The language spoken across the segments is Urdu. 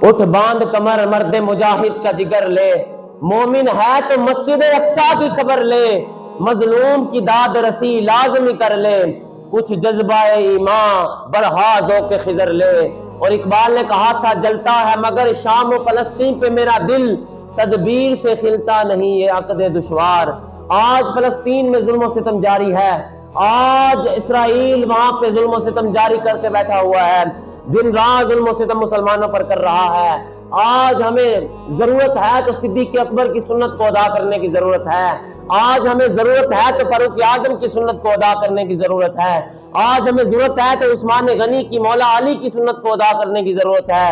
اٹھ باندھ کمر مرد مجاہد کا جگر لے، مومن ہے تو مسجد اقصی کی خبر لے، مظلوم کی داد رسی لازمی کر لے، کچھ جذبہ ایمان برہا ذوق خضر لے۔ اور اقبال نے کہا تھا جلتا ہے مگر شام و فلسطین پہ میرا دل، تدبیر سے کھلتا نہیں یہ عقد دشوار۔ آج فلسطین میں ظلم و ستم جاری ہے، آج اسرائیل وہاں پہ ظلم و ستم جاری کر کے بیٹھا ہوا ہے، دن رات ظلم و ستم مسلمانوں پر کر رہا ہے۔ آج ہمیں ضرورت ہے تو صدیق اکبر کی سنت کو ادا کرنے کی ضرورت ہے، آج ہمیں ضرورت ہے تو فاروق اعظم کی سنت کو ادا کرنے کی ضرورت ہے، آج ہمیں ضرورت ہے تو عثمان غنی کی مولا علی کی سنت کو ادا کرنے کی ضرورت ہے،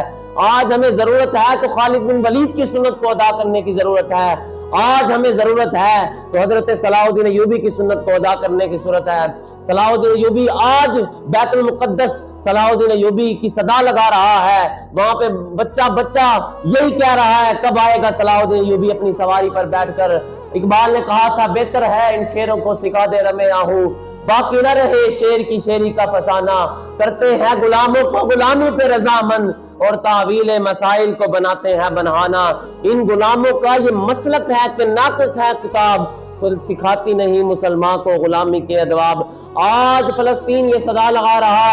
آج ہمیں ضرورت ہے تو خالد بن ولید کی سنت کو ادا کرنے کی ضرورت ہے، آج ہمیں ضرورت ہے تو حضرت صلاح الدین ایوبی کی سنت کو ادا کرنے کی ضرورت ہے۔ صلاح الدین ایوبی آج بیت المقدس صلاح الدین ایوبی کی صدا لگا رہا ہے، وہاں پہ بچہ بچہ یہی کہہ رہا ہے کب آئے گا صلاح الدین ایوبی اپنی سواری پر بیٹھ کر۔ اقبال نے کہا تھا بہتر ہے ان شیروں کو سکھا دے رمے آہو، باقی نہ رہے شیر کی شیری کا فسانہ، کرتے ہیں غلاموں کو غلامی پہ رضامند اور تعویل مسائل کو بناتے ہیں بنہانا۔ ان غلاموں کا یہ مسلک ہے کہ ناقص ہے کتاب، خود سکھاتی نہیں مسلمان کو غلامی کے ادواب۔ آج فلسطین یہ صدا لگا رہا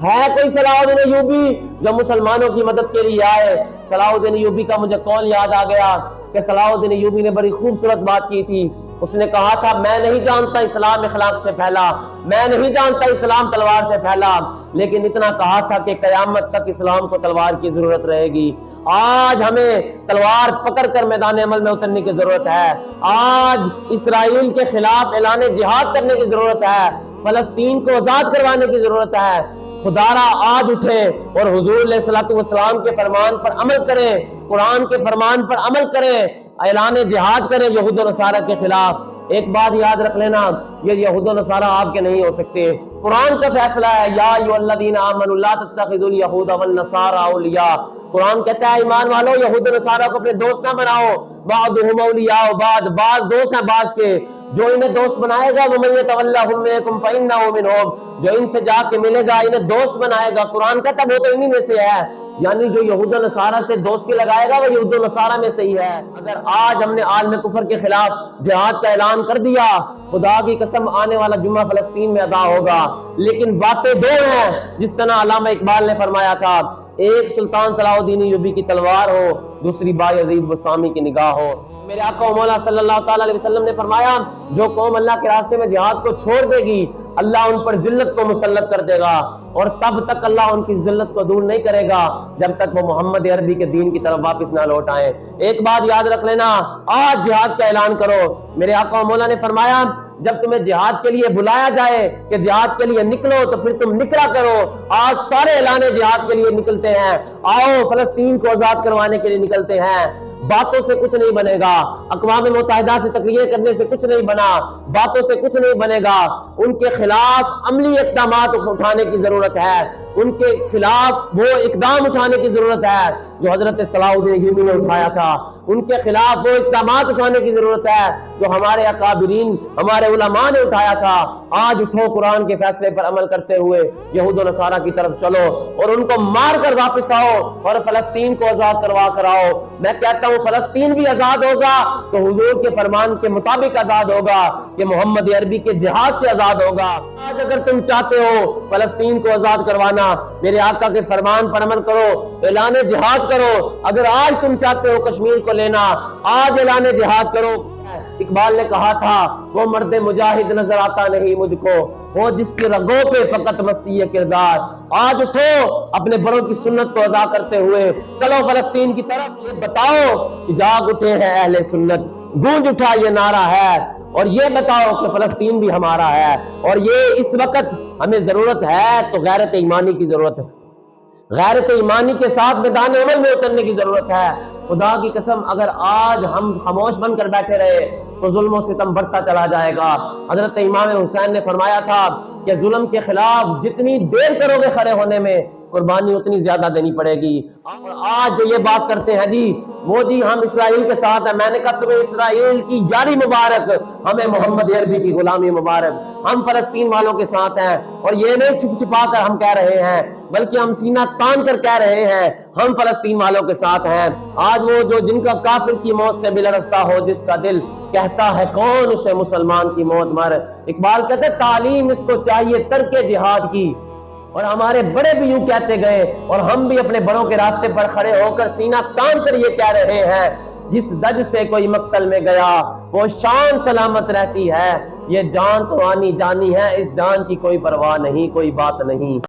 ہے کوئی صلاح الدین ایوبی جو مسلمانوں کی مدد کے لیے آئے؟ صلاح الدین ایوبی کا مجھے قول یاد آ گیا کہ صلاح الدین ایوبی نے بڑی خوبصورت بات کی تھی۔ اس نے کہا تھا میں نہیں جانتا اسلام اخلاق سے پھیلا، میں نہیں جانتا اسلام تلوار سے پھیلا، لیکن اتنا کہا تھا کہ قیامت تک اسلام کو تلوار کی ضرورت رہے گی۔ آج ہمیں تلوار پکڑ کر میدان عمل میں اترنے کی ضرورت ہے، آج اسرائیل کے خلاف اعلان جہاد کرنے کی ضرورت ہے، فلسطین کو آزاد کروانے کی ضرورت ہے۔ خدارا آج اٹھیں اور حضور علیہ الصلوۃ والسلام کے فرمان پر عمل کریں، قرآن کے فرمان پر عمل کریں، اعلان جہاد کریں یہود و نصارہ کے خلاف۔ ایک بات یاد رکھ لینا، یہ یہود و نصارہ آپ کے نہیں ہو سکتے، قرآن کا فیصلہ ہے یا ایھا الذین آمنوا لا تتخذوا الیہود والنصارى اولیاء۔ قرآن کہتا ہے ایمان والو یہود و نصارہ کو اپنے دوست نہ بناؤ، بعضهم اولیاء بعض، بعض دوست ہیں بعض کے، جو انہیں دوست بنائے گا وَمَن يَتَوَلَّهُم مِّنكُمْ فَإِنَّهُ مِنْهُمْ، جو ان سے جا کے ملے گا انہیں دوست بنائے گا، قرآن کہتا ہے وہ تو انہی میں سے ہے، یعنی جو یہود و نصارہ سے دوستی لگائے گا وہ یہود و نصارہ میں سے ہی ہے۔ اگر آج ہم نے عالم کفر کے خلاف جہاد کا اعلان کر دیا، خدا کی قسم آنے والا جمعہ فلسطین میں ادا ہوگا، لیکن باتیں دو ہیں، جس طرح علامہ اقبال نے فرمایا تھا، ایک سلطان صلاح الدین ایوبی کی تلوار ہو، دوسری بایزید بسطامی کی نگاہ ہو۔ میرے آقا و مولا صلی اللہ تعالی علیہ وسلم نے فرمایا جو قوم اللہ کے راستے میں جہاد کو چھوڑ دے گی اللہ ان پر ذلت کو مسلط کر دے گا، اور تب تک اللہ ان کی ذلت کو دور نہیں کرے گا جب تک وہ محمد عربی کے دین کی طرف واپس نہ لوٹ آئیں۔ ایک بات یاد رکھ لینا، آج جہاد کا اعلان کرو۔ میرے آقا و مولا نے فرمایا جب تمہیں جہاد کے لیے بلایا جائے کہ جہاد کے لیے نکلو تو پھر تم نکلا کرو۔ آج سارے اعلان جہاد کے لیے نکلتے ہیں، آؤ فلسطین کو آزاد کروانے کے لیے نکلتے ہیں۔ باتوں سے کچھ نہیں بنے گا، اقوام متحدہ سے تقریر کرنے سے کچھ نہیں بنا، باتوں سے کچھ نہیں بنے گا، ان کے خلاف عملی اقدامات اٹھانے کی ضرورت ہے، ان کے خلاف وہ اقدام اٹھانے کی ضرورت ہے جو حضرت صلاح الدین ایوبی نے اٹھایا تھا، ان کے خلاف وہ اقدامات اٹھانے کی ضرورت ہے جو ہمارے اکابرین ہمارے علماء نے اٹھایا تھا۔ آج اٹھو قرآن کے فیصلے پر عمل کرتے ہوئے یہود و نصارہ کی طرف چلو اور ان کو مار کر واپس آؤ اور فلسطین کو آزاد کروا کر آؤ۔ میں کہتا ہوں فلسطین بھی آزاد ہوگا تو حضور کے فرمان کے مطابق آزاد ہوگا کہ محمد عربی کے جہاد سے آزاد ہوگا۔ آج اگر تم چاہتے ہو فلسطین کو آزاد کروانا، میرے آقا کے فرمان پر عمل کرو، اعلان جہاد کرو۔ اگر آج تم چاہتے ہو کشمیر کو لینا، آج اعلان جہاد کرو۔ اقبال نے کہا تھا وہ مرد مجاہد نظر آتا نہیں مجھ کو، وہ جس کی رگوں پہ فقط مستی ہے کردار۔ آج اٹھو اپنے بڑوں کی سنت کو ادا کرتے ہوئے چلو فلسطین کی طرف۔ یہ بتاؤ کہ جاگ اٹھے ہیں اہل سنت، گونج اٹھا یہ نعرہ ہے، اور یہ بتاؤ کہ فلسطین بھی ہمارا ہے، اور یہ اس وقت ہمیں ضرورت ہے تو غیرت ایمانی کی ضرورت ہے، غیرت ایمانی کے ساتھ میدان عمل میں اترنے کی ضرورت ہے۔ خدا کی قسم اگر آج ہم خاموش بن کر بیٹھے رہے تو ظلم و ستم بڑھتا چلا جائے گا۔ حضرت امام حسین نے فرمایا تھا کہ ظلم کے خلاف جتنی دیر کرو گے کھڑے ہونے میں قربانی اتنی زیادہ دینی پڑے گی۔ اور آج جو یہ بات کرتے ہیں جی وہ جی ہم اسرائیل کے ساتھ ہیں، میں نے کہا تمہیں اسرائیل کی یاری مبارک، ہمیں محمد عربی کی غلامی مبارک۔ ہم فلسطین والوں کے ساتھ ہیں، اور یہ نہیں چھپ چھپا کر ہم کہہ رہے ہیں، بلکہ ہم سینہ تان کر کہہ رہے ہیں ہم فلسطین والوں کے ساتھ ہیں۔ آج وہ جو جن کا کافر کی موت سے بلرزتا ہو، جس کا دل کہتا ہے کون اسے مسلمان کی موت مر۔ اقبال کہتے ہیں تعلیم اس کو چاہیے ترک جہاد کی، اور ہمارے بڑے بھی یوں کہتے گئے، اور ہم بھی اپنے بڑوں کے راستے پر کھڑے ہو کر سینہ تان کر یہ کہہ رہے ہیں، جس دج سے کوئی مقتل میں گیا وہ شان سلامت رہتی ہے، یہ جان تو آنی جانی ہے، اس جان کی کوئی پرواہ نہیں، کوئی بات نہیں۔